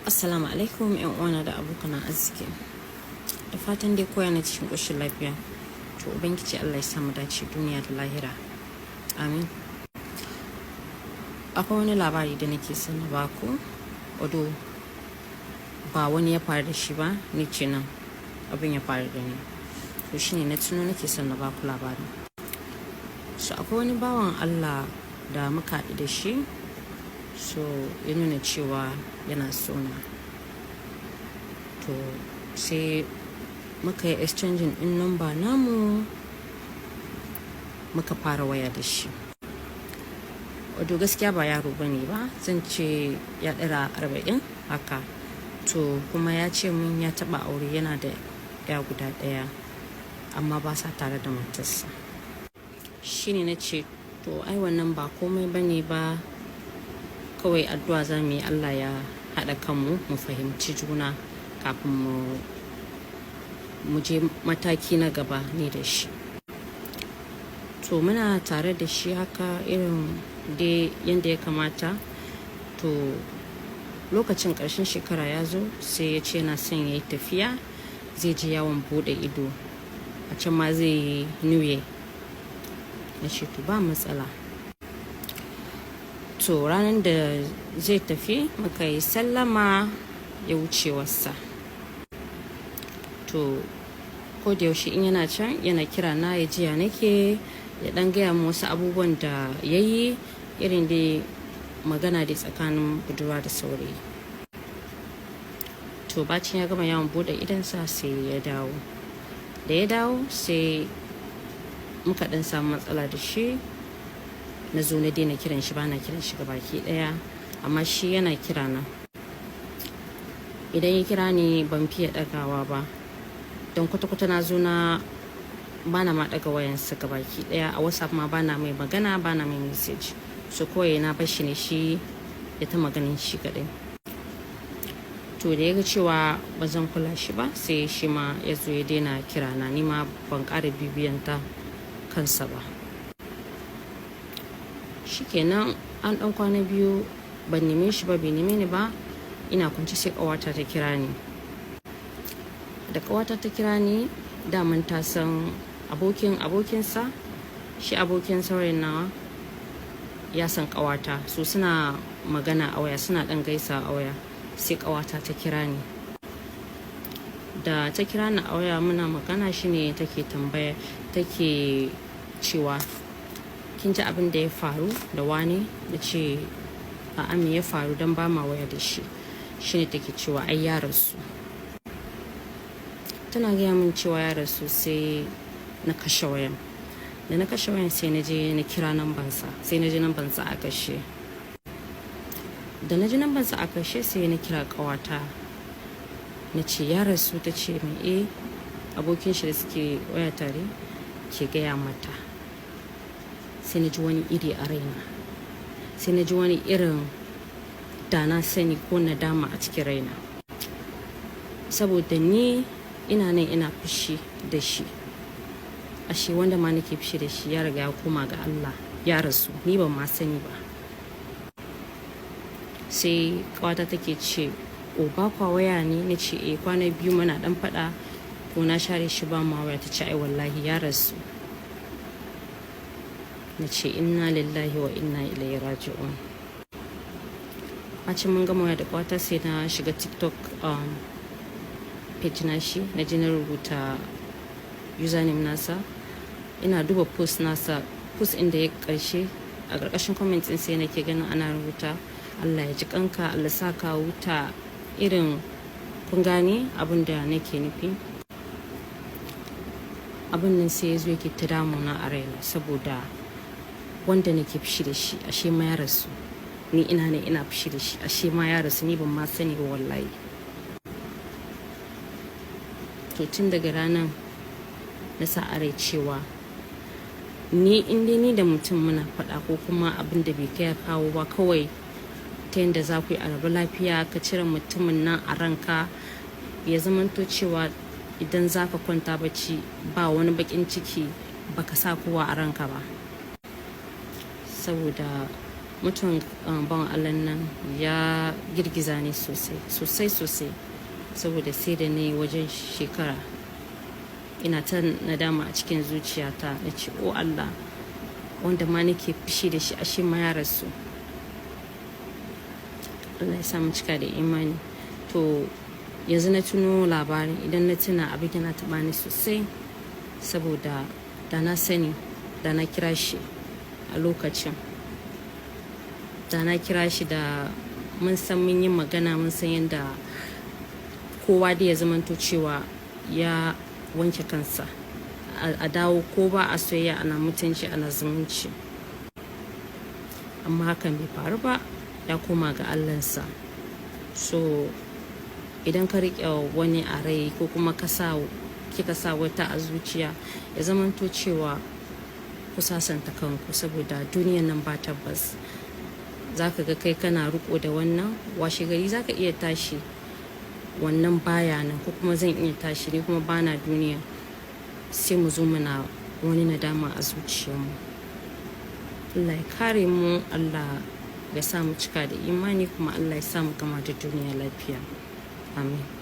Assalamu alaikum yan uwana da abokan arziki. Da fatan dai koya na cikin ƙoshin lafiya. To ubangiji Allah ya samu dace duniya da lahira. Amin. Akwai wani labari da nake son na baku. Odo ba wani ya faru da shi ba, ni ce nan abin ya faru da ni. To shine na tuno nake son na baku labarin. So akwai wani bawan Allah da muka haɗu da shi. So ya nuna cewa yana sona. To sai muka yi exchanging din number namu, muka fara waya da shi. Wato gaskiya ba yaro bane ba, zan ce ya ɗara 40 haka. To kuma ya ce min ya taɓa aure, yana da ya guda ɗaya amma ba sa tare da matarsa. Shine na ce to ai wannan ba komai bane ba, kawai addu'a za mu yi Allah ya haɗa kanmu mu fahimci juna kafin mu je mataki na gaba ne da shi. To muna tare da shi haka irin dai yadda ya kamata. To lokacin ƙarshen shekara ya zo sai ya ce yana son ya yi tafiya, zai je yawon bude ido a can ma zai yi new year. Na ce to ba matsala. To ranar da zai tafi muka yi sallama ya wuce wasa. To ko da yaushe in yana can yana kira na ya ji ya nake, ya dan gaya mu wasu abubuwan da ya yi, irin dai magana dai tsakanin budurwa da saurayi. To bacin ya gama yawon bude idansa sai ya dawo. Da ya dawo sai muka dan samu matsala da shi. Na zo na daina kiran shi, bana kiran shi gabaki daya, amma shi yana kira na. Idan ya kira ni ban fiye dagawa ba, don kwata-kwata na zo na bana ma daga wayansa gabaki daya. A WhatsApp ma bana mai magana, bana mai message. So kawai na bar shi ne shi ya ta maganin shi kadai. To da ya ga cewa ba zan kula shi ba, sai shi ma ya zo ya daina kira na. Ni ma ban ƙara bibiyanta kansa ba. Shikenan an ɗan kwana biyu ban neme shi ba, bai neme ni ba. Ina kwanci sai ƙawata ta kira ni. Da ƙawata ta kira ni, daman ta san abokinsa, shi abokin saurayin nawa ya san ƙawata. So suna magana a waya, suna ɗan gaisa a waya. Sai ƙawata ta kira ni. Da ta kira ni a waya muna magana, shine take tambaya, take cewa kin ji abin da ya faru da wani? Da ce a me ya faru, don ba ma waya da shi. Shine take cewa ai ya rasu. Tana gaya min cewa ya rasu sai na kashe wayan. Da na kashe wayan sai na je na kira nambansa, sai na ji nambansa a kashe. Da na ji nambansa a kashe sai na kira ƙawata. Na ce ya rasu. Ta ce mai abokin shi da suke waya tare ke gaya mata. Sai na ji wani iri a raina, sai na ji wani irin da na sani ko nadama a cikin raina, saboda ni ina nan ina fushi da shi. Ashe wanda ma nake fushi da shi ya riga ya koma ga Allah, ya rasu, ni ban ma sani ba. Sai kawata take ce o ba kwa waya ne? Na ce kwana biyu muna dan faɗa, ko na share shi ba ma waya. Ta ce ai wallahi ya rasu. Na ce inna lillahi wa inna ilaihi raji'un. Bacin mun gama da kwata sai na shiga TikTok page na shi, na je na rubuta username nasa. Ina duba post nasa, post inda ya karshe, a ƙarƙashin comment din sai nake ganin ana rubuta Allah ya ji kanka, Allah sa ka wuta, irin kun gane abin da nake nufi. Abin nan sai ya zo yake ta damuna a raina, saboda wanda nake fushi da shi ashe ma ya rasu. Ni ina ne ina fushi da shi ashe ma ya rasu, ni ban ma sani ba wallahi. To tun daga ranar na sa a rai cewa ni inda ni da mutum muna faɗa, ko kuma abin da bai kai kawo ba, kawai ta yadda za ku yi a rabu lafiya, ka cire mutumin nan a ranka, ya zamanto cewa idan za ka kwanta bacci ba wani bakin ciki, baka sa kowa a ranka ba. Saboda mutuwan bawan Allah nan ya girgiza ni sosai saboda sai da ne wajen shekara ina ta nadama a cikin zuciyata na ce o Allah, wanda ma nake fushi da shi ashe ma ya rasu. Allah ya sa mu cika da imani. To yanzu na tuno labarin, idan na tuna abin yana taɓa ni sosai, saboda da na sani da na kira shi a lokacin, da na kira shi da mun san mun yi magana, mun san yadda kowa da ya zamanto cewa ya wanke kansa, a dawo ko ba a soyayya ana mutunci ana zumunci. Amma hakan bai faru ba, ya koma ga Allahnsa. So idan ka riƙe wani a rai ko kuma kika sa wata a zuciya, ya zamanto cewa ku sasanta kanku, saboda duniyan nan ba tabbas. Zaka ga kai kana riko da wannan, washe gari zaka iya tashi wannan baya nan, ko kuma zan iya tashi ne kuma bana duniya, sai mu zo muna wani nadama a zuciyarmu. Allah ya kare mu, Allah ya sa mu cika da imani, kuma Allah ya sa mu gama da duniya lafiya. Amin.